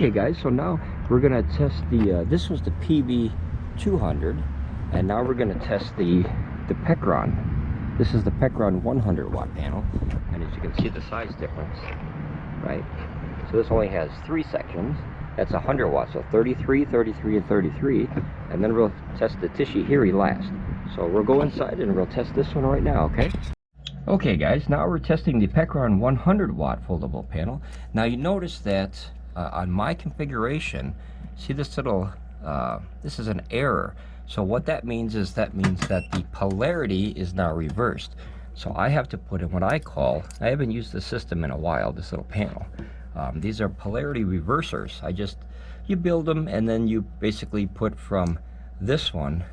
Okay guys, so now we're going to test the, this was the PV200, and now we're going to test the Pecron. This is the Pecron 100 watt panel, and as you can see the size difference, right? So this only has 3 sections. That's 100 watts, so 33, 33, and 33, and then we'll test the Tishihiri last. So we'll go inside and we'll test this one right now, okay? Okay guys, now we're testing the Pecron 100 watt foldable panel. Now you notice that on my configuration, see this little, this is an error. So what that means is that the polarity is now reversed. So I have to put in what I call, I haven't used the system in a while, this little panel. These are polarity reversers. You build them and then you basically put from this one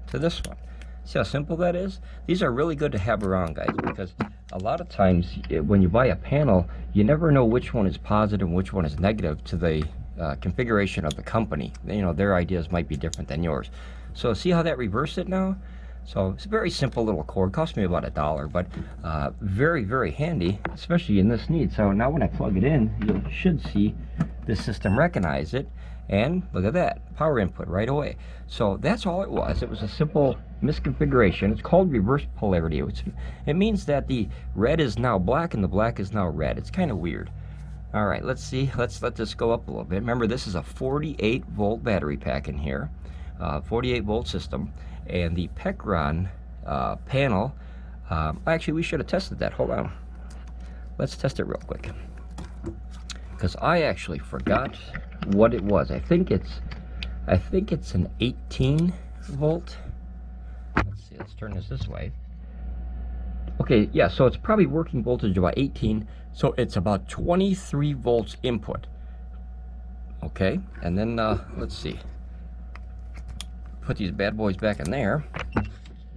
to this one. See how simple that is? These are really good to have around, guys, because a lot of times when you buy a panel, you never know which one is positive and which one is negative to the configuration of the company. You know, their ideas might be different than yours. So see how that reversed it now? So it's a very simple little cord. Cost me about $1, but very, very handy, especially in this need. So now when I plug it in, you should see the system recognize it. And look at that, power input right away. So that's all it was. It was a simple misconfiguration. It's called reverse polarity. It means that the red is now black and the black is now red. It's kind of weird. All right, let's see. Let's let this go up a little bit. Remember, this is a 48 volt battery pack in here, 48 volt system. And the Pecron panel, actually we should have tested that. Hold on. Let's test it real quick, because I actually forgot what it was. I think it's an 18 volt. Let's see, let's turn this way. Okay, yeah, so it's probably working voltage about 18, so it's about 23 volts input. Okay, and then let's see. Put these bad boys back in there,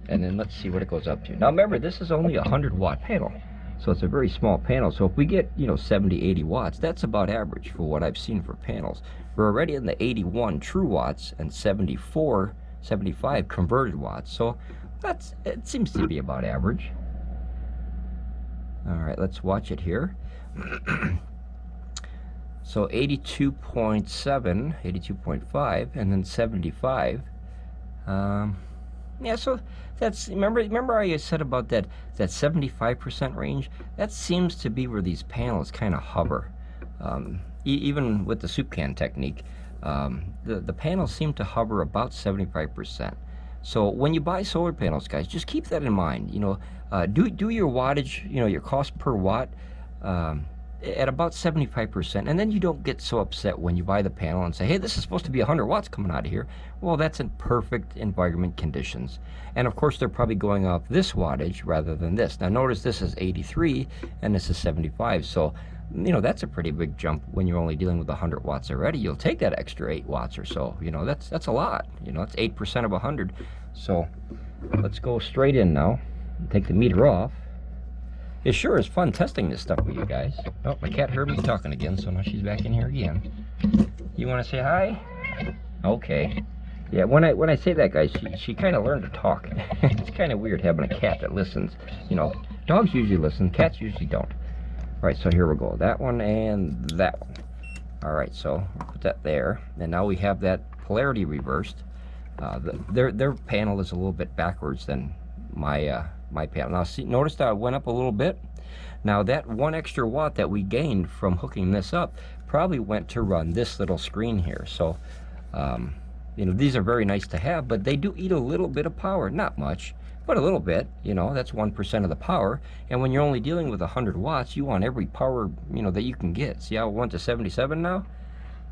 and then let's see what it goes up to. Now remember, this is only a 100 watt panel. So it's a very small panel. So if we get, 70, 80 watts, that's about average for what I've seen for panels. We're already in the 81 true watts and 74, 75 converted watts. So it seems to be about average. All right, let's watch it here. So 82.7, 82.5, and then 75. Yeah, so that's, remember I said about that 75% range? That seems to be where these panels kind of hover. Even with the soup can technique, the panels seem to hover about 75%. So when you buy solar panels, guys, just keep that in mind. Do your wattage, your cost per watt, at about 75%, and then you don't get so upset when you buy the panel and say, hey, this is supposed to be 100 watts coming out of here. Well, that's in perfect environment conditions. And of course, they're probably going off this wattage rather than this. Now notice this is 83 and this is 75, so that's a pretty big jump when you're only dealing with 100 watts already. You'll take that extra 8 watts or so. That's a lot. That's 8% of 100. So let's go straight in now and take the meter off. It sure is fun testing this stuff with you guys. Oh, my cat heard me talking again, so now she's back in here again. You want to say hi? Okay. Yeah, when I say that, guys, she kind of learned to talk. It's kind of weird having a cat that listens. Dogs usually listen, cats usually don't. All right, so here we go. That one and that one. All right, so we'll put that there. And now we have that polarity reversed. Their panel is a little bit backwards than my panel. Now see, notice that it went up a little bit. Now that 1 extra watt that we gained from hooking this up probably went to run this little screen here. So these are very nice to have, but they do eat a little bit of power. Not much, but a little bit. That's 1% of the power. And when you're only dealing with 100 watts, you want every power that you can get. See how it went to 77 now?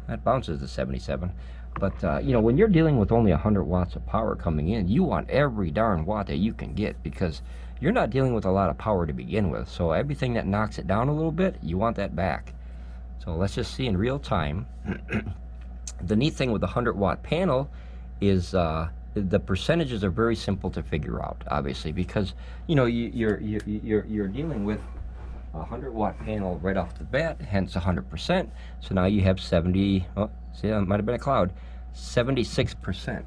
That bounces to 77. But when you're dealing with only 100 watts of power coming in, you want every darn watt that you can get, because you're not dealing with a lot of power to begin with. So everything that knocks it down a little bit, you want that back. So let's just see in real time. The neat thing with the 100 watt panel is the percentages are very simple to figure out, obviously, because you're dealing with a 100 watt panel right off the bat, hence 100%. So now you have 70. Oh, see, that might have been a cloud. 76%.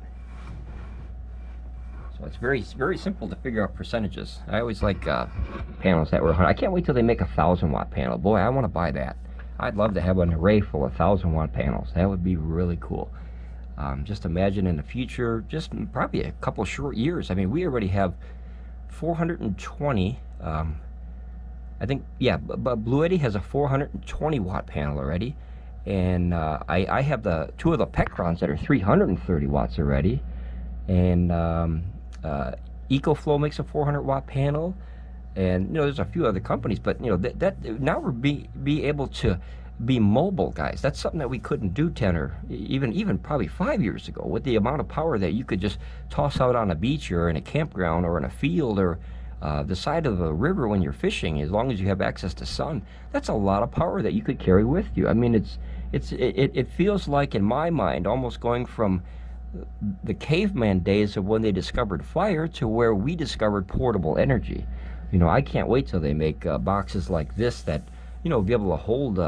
So it's very, very simple to figure out percentages. I always like panels that were 100. I can't wait till they make a 1,000 watt panel. Boy, I want to buy that. I'd love to have an array full of 1,000-watt panels. That would be really cool. Just imagine in the future, just probably a couple short years. I mean, we already have 420. I think, yeah, but Blue Eddy has a 420-watt panel already, and I have the two of the Pecrons that are 330 watts already, and EcoFlow makes a 400-watt panel, and there's a few other companies, but that now we're be able to be mobile, guys. That's something that we couldn't do 10 or even probably 5 years ago, with the amount of power that you could just toss out on a beach or in a campground or in a field or the side of a river when you're fishing. As long as you have access to sun, that's a lot of power that you could carry with you. I mean, it feels like, in my mind, almost going from the caveman days of when they discovered fire to where we discovered portable energy. I can't wait till they make boxes like this that be able to hold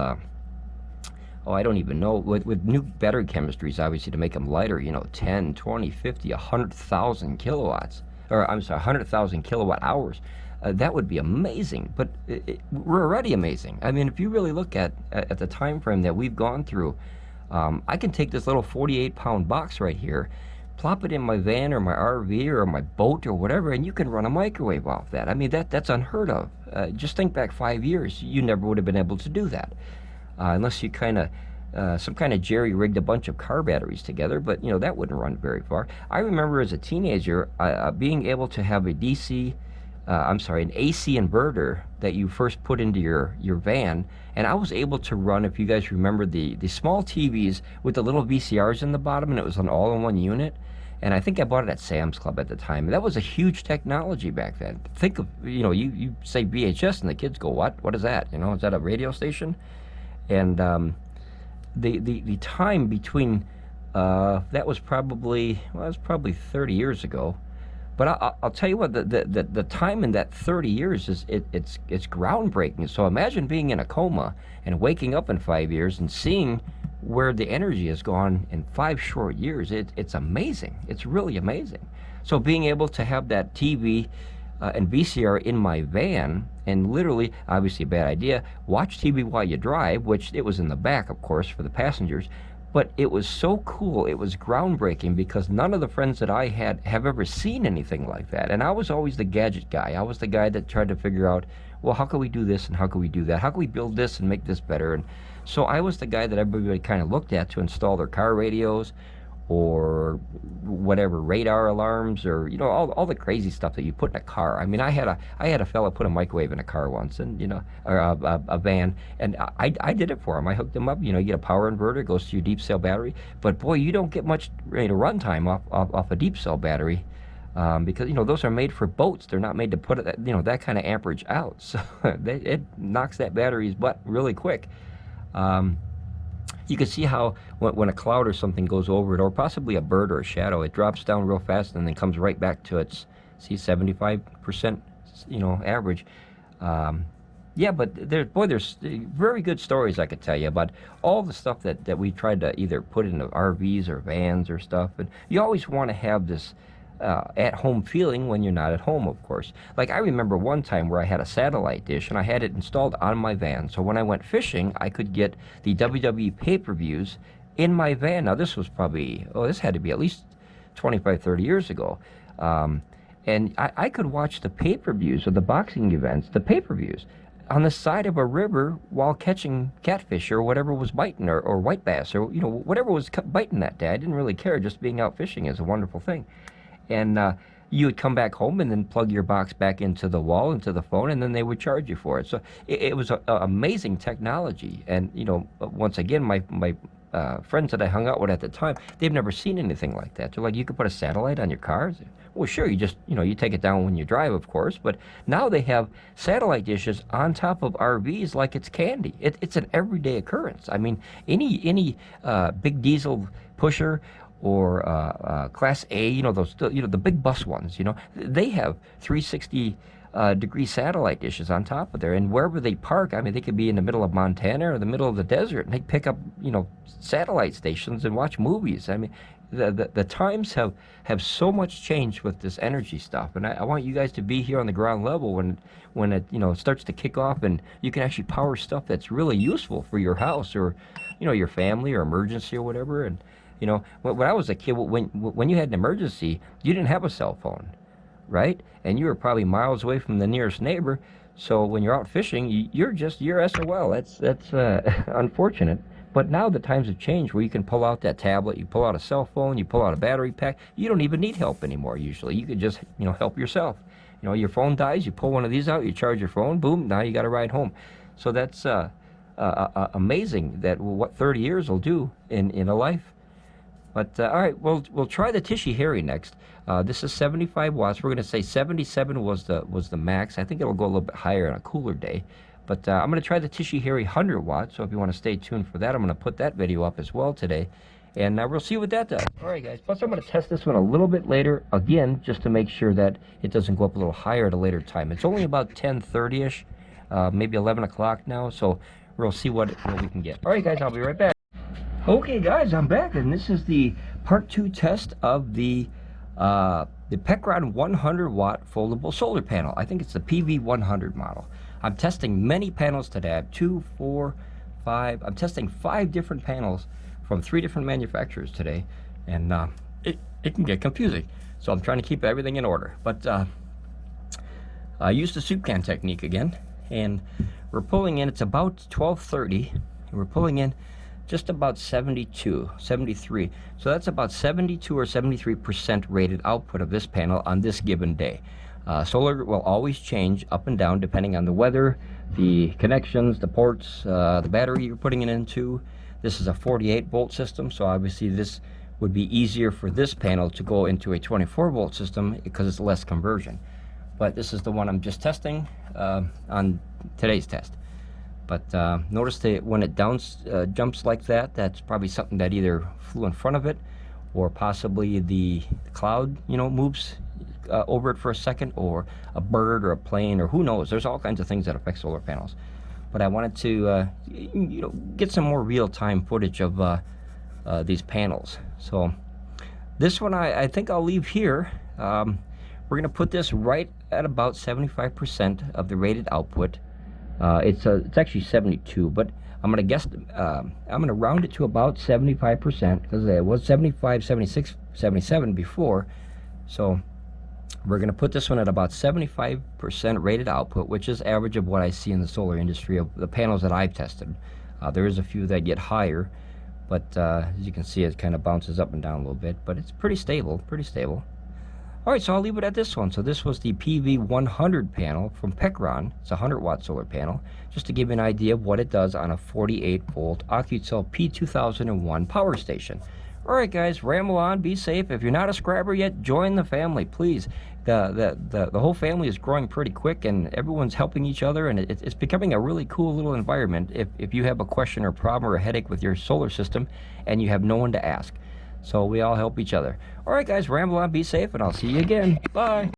I don't even know, with new battery chemistries, obviously, to make them lighter, 10, 20, 50, 100,000 kilowatts, or I'm sorry, 100,000 kilowatt hours. That would be amazing, but we're already amazing. I mean, if you really look at the time frame that we've gone through, I can take this little 48-pound box right here, plop it in my van or my RV or my boat or whatever, and you can run a microwave off that. I mean, that's unheard of. Just think back 5 years, you never would have been able to do that. Unless you some kind of jerry-rigged a bunch of car batteries together, but that wouldn't run very far. I remember as a teenager being able to have an AC inverter that you first put into your van, and I was able to run, if you guys remember, the small TVs with the little VCRs in the bottom, and it was an all-in-one unit. And I think I bought it at Sam's Club at the time. That was a huge technology back then. Think of, you say VHS and the kids go, what? What is that? Is that a radio station? And the time between that was probably 30 years ago. But I'll tell you what, the time in that 30 years it's groundbreaking. So imagine being in a coma and waking up in 5 years and seeing where the energy has gone in 5 short years. It's amazing. It's really amazing. So being able to have that TV and VCR in my van, and literally, obviously a bad idea, watch TV while you drive, which it was in the back, of course, for the passengers, but it was so cool. It was groundbreaking because none of the friends that I had have ever seen anything like that. And I was always the gadget guy. I was the guy that tried to figure out, well, how can we do this and how can we do that? How can we build this and make this better? And so I was the guy that everybody kind of looked at to install their car radios or whatever, radar alarms, or all the crazy stuff that you put in a car. I mean, I had a fella put a microwave in a car once, and or a van, and I did it for him. I hooked him up. You get a power inverter, goes to your deep cell battery, but boy, you don't get much run time off a deep cell battery. Because those are made for boats. They're not made to put that kind of amperage out. So it knocks that battery's butt really quick. You can see how when a cloud or something goes over it, or possibly a bird or a shadow, it drops down real fast and then comes right back to its 75% average. Yeah, but there's very good stories I could tell you about all the stuff that we tried to either put into RVs or vans or stuff. And you always want to have this at-home feeling when you're not at home, of course. Like, I remember one time where I had a satellite dish and I had it installed on my van, so when I went fishing I could get the WWE pay-per-views in my van. Now this was probably, this had to be at least 25, 30 years ago. And I could watch the pay-per-views of the boxing events, the pay-per-views, on the side of a river while catching catfish or whatever was biting, or white bass, or whatever was biting that day. I didn't really care. Just being out fishing is a wonderful thing. And you would come back home and then plug your box back into the wall, into the phone, and then they would charge you for it. So it was amazing technology. And once again, my friends that I hung out with at the time, they've never seen anything like that. They're like, you could put a satellite on your car? Well, sure, you just you take it down when you drive, of course, but now they have satellite dishes on top of RVs like it's candy. It's an everyday occurrence. I mean, any big diesel pusher or Class A, those the big bus ones, they have 360 degree satellite dishes on top of there, and wherever they park, I mean, they could be in the middle of Montana or the middle of the desert, and they pick up satellite stations and watch movies. I mean, the times have so much changed with this energy stuff, and I want you guys to be here on the ground level when it starts to kick off, and you can actually power stuff that's really useful for your house or your family or emergency or whatever. And when I was a kid, when you had an emergency, you didn't have a cell phone, right? And you were probably miles away from the nearest neighbor. So when you're out fishing, you're SOL. That's unfortunate. But now the times have changed where you can pull out that tablet, you pull out a cell phone, you pull out a battery pack. You don't even need help anymore usually. You can just, help yourself. Your phone dies, you pull one of these out, you charge your phone, boom, now you got a ride home. So that's amazing that what 30 years will do in a life. But all right, we'll try the Tishy Harry next. This is 75 watts. We're going to say 77 was the max. I think it'll go a little bit higher on a cooler day. But I'm going to try the Tishy Harry 100 watts, so if you want to stay tuned for that, I'm going to put that video up as well today. And we'll see what that does. All right, guys. Plus, I'm going to test this one a little bit later, again, just to make sure that it doesn't go up a little higher at a later time. It's only about 10:30-ish, maybe 11 o'clock now, so we'll see what we can get. All right, guys, I'll be right back. Okay, guys, I'm back, and this is the part 2 test of the Pecron 100 watt foldable solar panel. I think it's the PV100 model. I'm testing many panels today. I have 2, 4, 5. I'm testing 5 different panels from 3 different manufacturers today, and it can get confusing. So I'm trying to keep everything in order. But I used the soup can technique again, and we're pulling in. It's about 12:30, and we're pulling in just about 72, 73. So that's about 72 or 73% rated output of this panel on this given day. Solar will always change up and down depending on the weather, the connections, the ports, the battery you're putting it into. This is a 48-volt system, so obviously this would be easier for this panel to go into a 24-volt system because it's less conversion. But this is the one I'm just testing on today's test. But notice that when it jumps like that, that's probably something that either flew in front of it, or possibly the cloud, moves over it for a second, or a bird or a plane, or who knows. There's all kinds of things that affect solar panels. But I wanted to, get some more real-time footage of these panels. So this one I think I'll leave here. We're going to put this right at about 75% of the rated output. It's actually 72, but I'm gonna guess. I'm gonna round it to about 75% because it was 75, 76, 77 before. So we're gonna put this one at about 75% rated output, which is average of what I see in the solar industry of the panels that I've tested. There is a few that get higher, but as you can see, it kind of bounces up and down a little bit, but it's pretty stable, Alright, so I'll leave it at this one. So this was the PV100 panel from Pecron. It's a 100-watt solar panel, just to give you an idea of what it does on a 48-volt OcuCell P2001 power station. Alright, guys, ramble on, be safe. If you're not a subscriber yet, join the family, please. The whole family is growing pretty quick, and everyone's helping each other, and it's becoming a really cool little environment if you have a question or problem or a headache with your solar system and you have no one to ask. So we all help each other. All right, guys, ramble on, be safe, and I'll see you again. Bye.